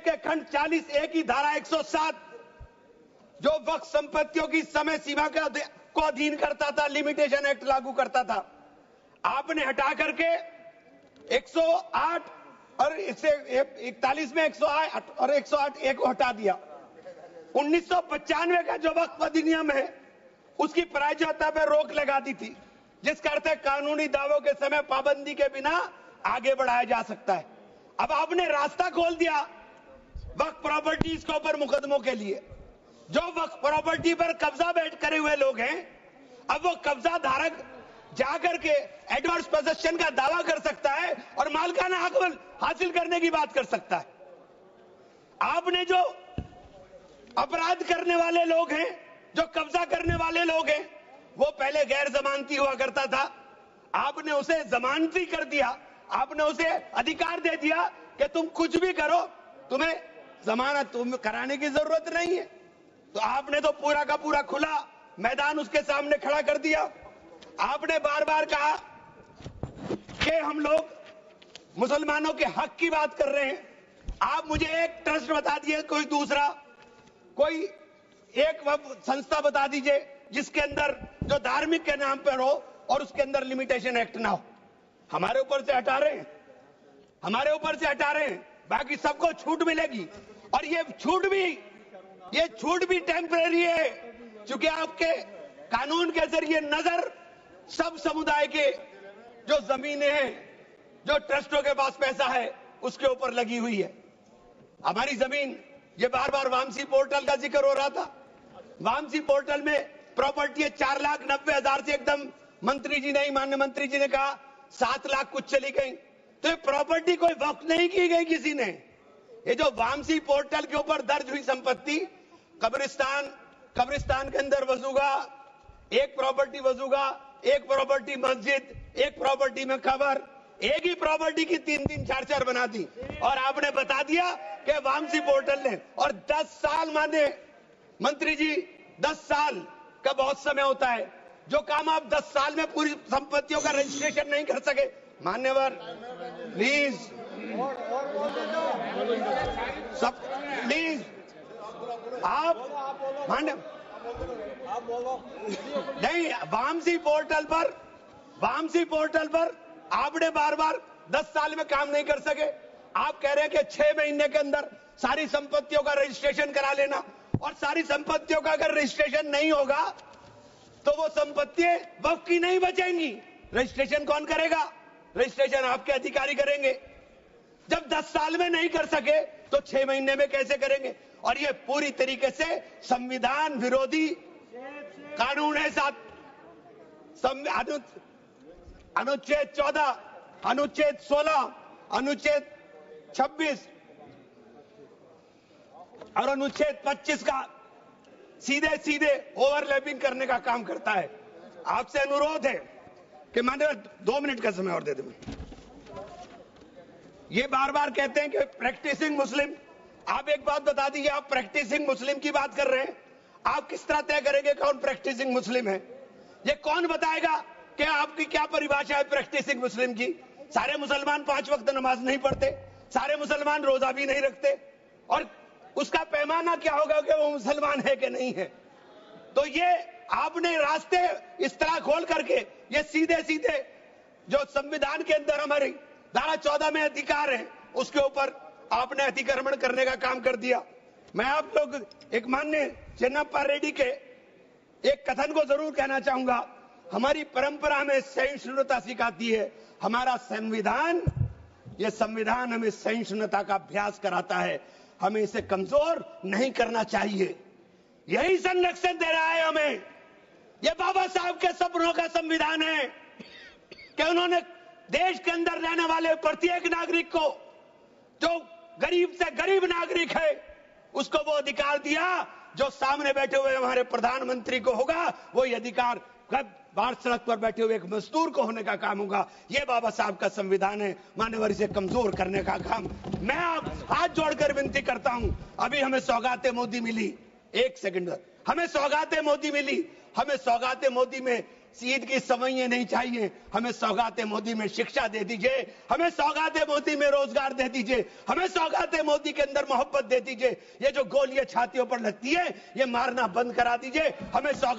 के खंड 40A की धारा 107 जो वक्फ संपत्तियों की समय सीमा को अधीन करता था, लिमिटेशन एक्ट लागू करता था, आपने हटा करके 108 और 41 में 108 और 108 एक को हटा दिया। 1995 का जो वक्फ अधिनियम है उसकी प्रायज्यता पर रोक लगा दी थी, जिसका अर्थ है कानूनी दावों के समय पाबंदी के बिना आगे बढ़ाया जा सकता है। अब आपने रास्ता खोल दिया वक्फ प्रॉपर्टीज के ऊपर मुकदमों के लिए। जो वक्फ प्रॉपर्टी पर कब्जा बैठ करे हुए लोग हैं, अब वो कब्जा धारक जाकर के एडवर्स पोजेशन का दावा कर सकता है और मालिकाना हक हासिल करने की बात कर सकता है। आपने जो अपराध करने वाले लोग हैं, जो कब्जा करने वाले लोग हैं, वो पहले गैर जमानती हुआ करता था, आपने उसे जमानती कर दिया। आपने उसे अधिकार दे दिया कि तुम कुछ भी करो, तुम्हें जमानत कराने की जरूरत नहीं है। तो आपने तो पूरा का पूरा खुला मैदान उसके सामने खड़ा कर दिया। आपने बार बार कहा कि हम लोग मुसलमानों के हक की बात कर रहे हैं। आप मुझे एक ट्रस्ट बता दिए, कोई दूसरा, कोई एक संस्था बता दीजिए जिसके अंदर जो धार्मिक के नाम पर हो और उसके अंदर लिमिटेशन एक्ट ना हो। हमारे ऊपर से हटा रहे हैं, हमारे ऊपर से हटा रहे हैं, बाकी सबको छूट मिलेगी। और ये छूट भी टेम्परेरी है, क्योंकि आपके कानून के जरिए नजर सब समुदाय के जो जमीनें हैं, जो ट्रस्टों के पास पैसा है, उसके ऊपर लगी हुई है। हमारी जमीन, ये बार बार वामसी पोर्टल का जिक्र हो रहा था। वामसी पोर्टल में प्रॉपर्टी है 4,90,000 से एकदम मंत्री जी ने, माननीय मंत्री जी ने कहा 7 लाख कुछ चली गई। तो ये प्रॉपर्टी कोई वक्त नहीं की गई किसी ने। ये जो वामसी पोर्टल के ऊपर दर्ज हुई संपत्ति, कब्रिस्तान के अंदर वसूगा, एक प्रॉपर्टी वसूगा, एक प्रॉपर्टी मस्जिद, एक प्रॉपर्टी में कब्र, एक ही प्रॉपर्टी की 3-3, 4-4 बना दी। और आपने बता दिया कि वामसी पोर्टल ने, और 10 साल माने मंत्री जी, 10 साल का बहुत समय होता है। जो काम आप 10 साल में पूरी संपत्तियों का रजिस्ट्रेशन नहीं कर सके, मान्यवर प्लीज सब प्लीज आप मान्य नहीं, वामसी पोर्टल पर आपने बार बार 10 साल में काम नहीं कर सके। आप कह रहे हैं कि 6 महीने के अंदर सारी संपत्तियों का रजिस्ट्रेशन करा लेना, और सारी संपत्तियों का अगर रजिस्ट्रेशन नहीं होगा तो वो संपत्तियां वक्फ की नहीं बचेंगी। रजिस्ट्रेशन कौन करेगा? रजिस्ट्रेशन आपके अधिकारी करेंगे। जब 10 साल में नहीं कर सके तो 6 महीने में कैसे करेंगे? और ये पूरी तरीके से संविधान विरोधी कानून है। अनुच्छेद 14, अनुच्छेद 16, अनुच्छेद 26 और अनुच्छेद 25 का सीधे ओवरलैपिंग करने का काम करता है। आपसे अनुरोध है कि माननीय 2 मिनट का समय और दे दें। ये बार बार कहते हैं कि प्रैक्टिसिंग मुस्लिम। आप एक बात बता दीजिए, आप प्रैक्टिसिंग मुस्लिम की बात कर रहे हैं, आप किस तरह तय करेंगे कौन प्रैक्टिसिंग मुस्लिम है? ये कौन बताएगा कि आपकी क्या परिभाषा है प्रैक्टिसिंग मुस्लिम की? सारे मुसलमान 5 वक्त नमाज नहीं पढ़ते, सारे मुसलमान रोजा भी नहीं रखते, और उसका पैमाना क्या होगा कि वो मुसलमान है कि नहीं है? तो ये आपने रास्ते इस तरह खोल करके ये सीधे जो संविधान के अंदर हमारी धारा 14 में अधिकार है, उसके ऊपर आपने अतिक्रमण करने का काम कर दिया। मैं आप लोग एक माननीय चेन्नप्पा रेड्डी के एक कथन को जरूर कहना चाहूंगा। हमारी परंपरा में सहिष्णुता सिखाती है, हमारा संविधान, ये संविधान हमें सहिष्णुता का अभ्यास कराता है। हमें इसे कमजोर नहीं करना चाहिए। यही संरक्षण दे रहा है हमें। ये बाबा साहब के सपनों का संविधान है कि उन्होंने देश के अंदर रहने वाले प्रत्येक नागरिक को, जो गरीब से गरीब नागरिक है, उसको वो अधिकार दिया जो सामने बैठे हुए हमारे प्रधानमंत्री को होगा। वो ये अधिकार बाहर सड़क पर बैठे हुए एक मजदूर को होने का काम होगा। ये बाबा साहब का संविधान है। मान्यवर, इसे कमजोर करने का काम मैं आप हाथ जोड़कर विनती करता हूं। अभी हमें सौगाते मोदी मिली, एक सेकंड, हमें सौगाते मोदी मिली। हमें सौगाते मोदी में ईद की सवैयें नहीं चाहिए, हमें सौगाते मोदी में शिक्षा दे दीजिए, हमें सौगाते मोदी में रोजगार दे दीजिए, हमें सौगाते मोदी के अंदर मोहब्बत दे दीजिए। ये जो गोलियां छातियों पर लगती है, ये मारना बंद करा दीजिए। हमें सौगात